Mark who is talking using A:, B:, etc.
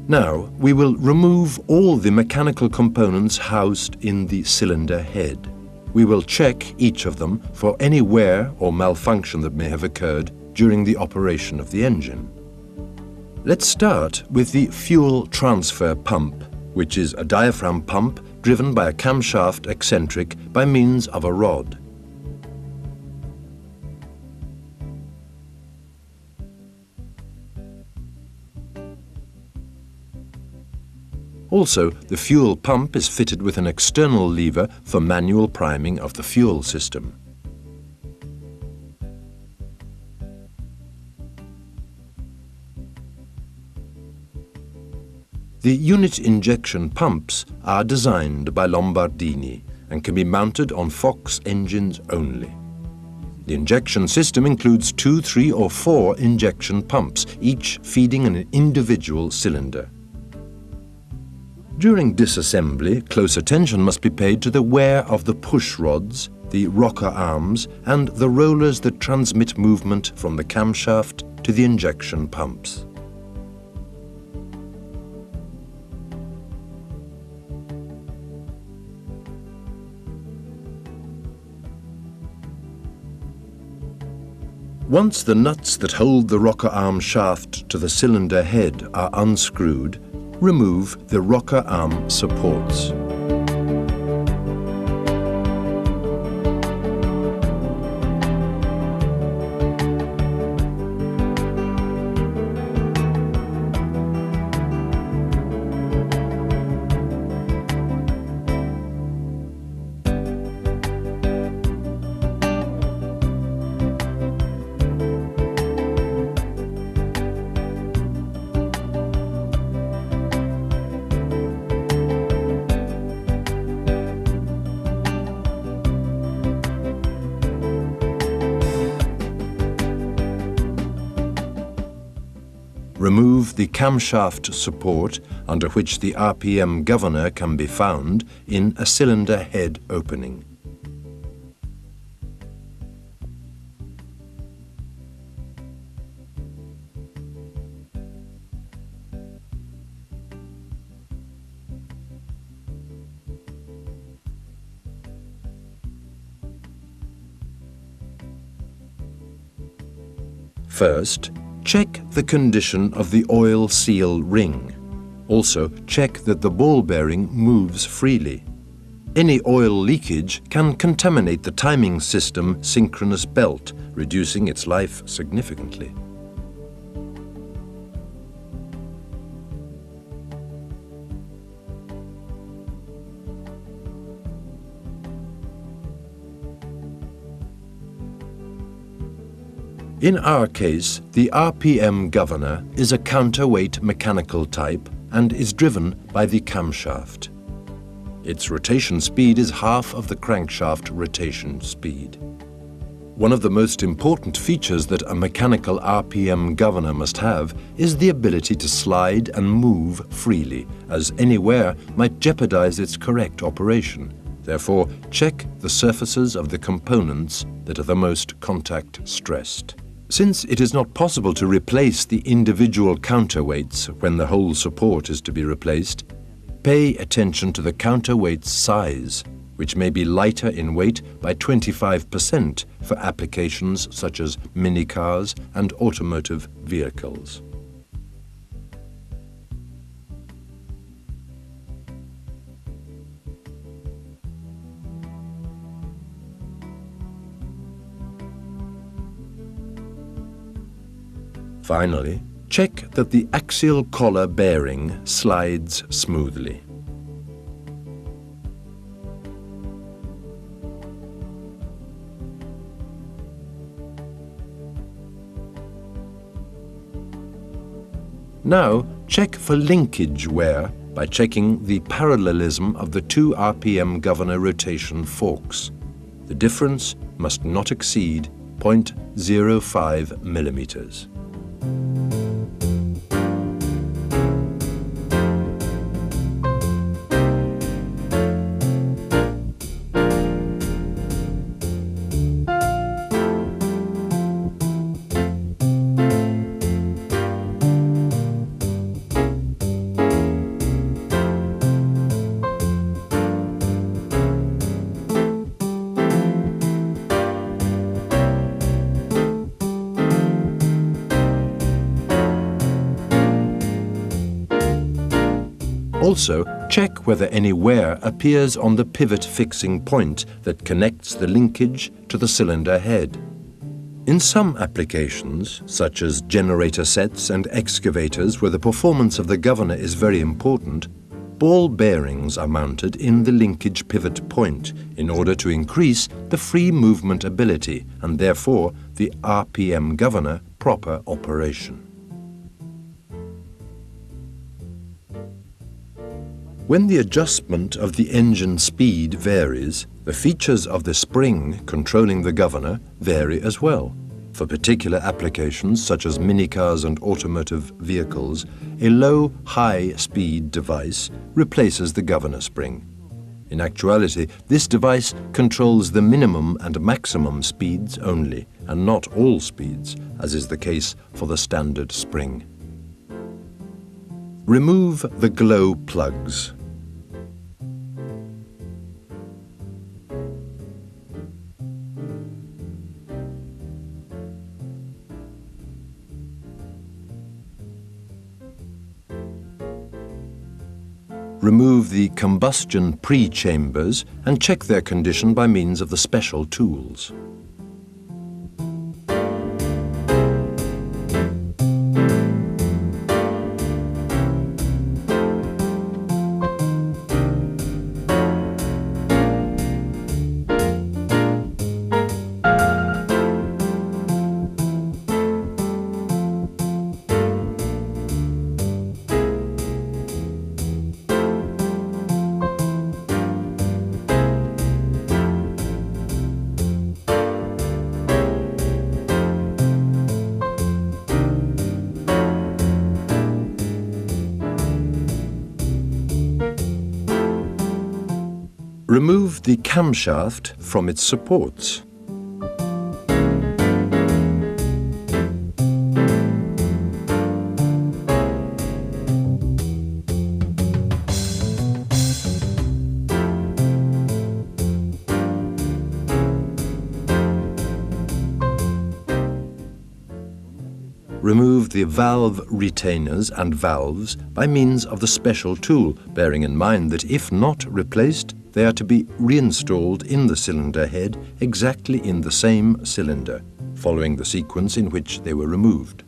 A: Now, we will remove all the mechanical components housed in the cylinder head. We will check each of them for any wear or malfunction that may have occurred during the operation of the engine. Let's start with the fuel transfer pump, which is a diaphragm pump driven by a camshaft eccentric by means of a rod. Also, the fuel pump is fitted with an external lever for manual priming of the fuel system. The unit injection pumps are designed by Lombardini and can be mounted on Fox engines only. The injection system includes 2, 3 or 4 injection pumps, each feeding an individual cylinder. During disassembly, close attention must be paid to the wear of the push rods, the rocker arms, and the rollers that transmit movement from the camshaft to the injection pumps. Once the nuts that hold the rocker arm shaft to the cylinder head are unscrewed, remove the rocker arm supports. Remove the camshaft support under which the RPM governor can be found in a cylinder head opening. First, check the condition of the oil seal ring. Also, check that the ball bearing moves freely. Any oil leakage can contaminate the timing system synchronous belt, reducing its life significantly. In our case, the RPM governor is a counterweight mechanical type and is driven by the camshaft. Its rotation speed is half of the crankshaft rotation speed. One of the most important features that a mechanical RPM governor must have is the ability to slide and move freely, as any wear might jeopardize its correct operation. Therefore, check the surfaces of the components that are the most contact stressed. Since it is not possible to replace the individual counterweights when the whole support is to be replaced, pay attention to the counterweight's size, which may be lighter in weight by 25% for applications such as minicars and automotive vehicles. Finally, check that the axial collar bearing slides smoothly. Now, check for linkage wear by checking the parallelism of the 2 RPM governor rotation forks. The difference must not exceed 0.05 millimeters. Also, check whether any wear appears on the pivot fixing point that connects the linkage to the cylinder head. In some applications, such as generator sets and excavators where the performance of the governor is very important, ball bearings are mounted in the linkage pivot point in order to increase the free movement ability and therefore the RPM governor proper operation. When the adjustment of the engine speed varies, the features of the spring controlling the governor vary as well. For particular applications such as minicars and automotive vehicles, a low, high-speed device replaces the governor spring. In actuality, this device controls the minimum and maximum speeds only, and not all speeds, as is the case for the standard spring. Remove the glow plugs. Remove the combustion pre-chambers and check their condition by means of the special tools. Remove the camshaft from its supports. Remove the valve retainers and valves by means of the special tool, bearing in mind that if not replaced, they are to be reinstalled in the cylinder head exactly in the same cylinder, following the sequence in which they were removed.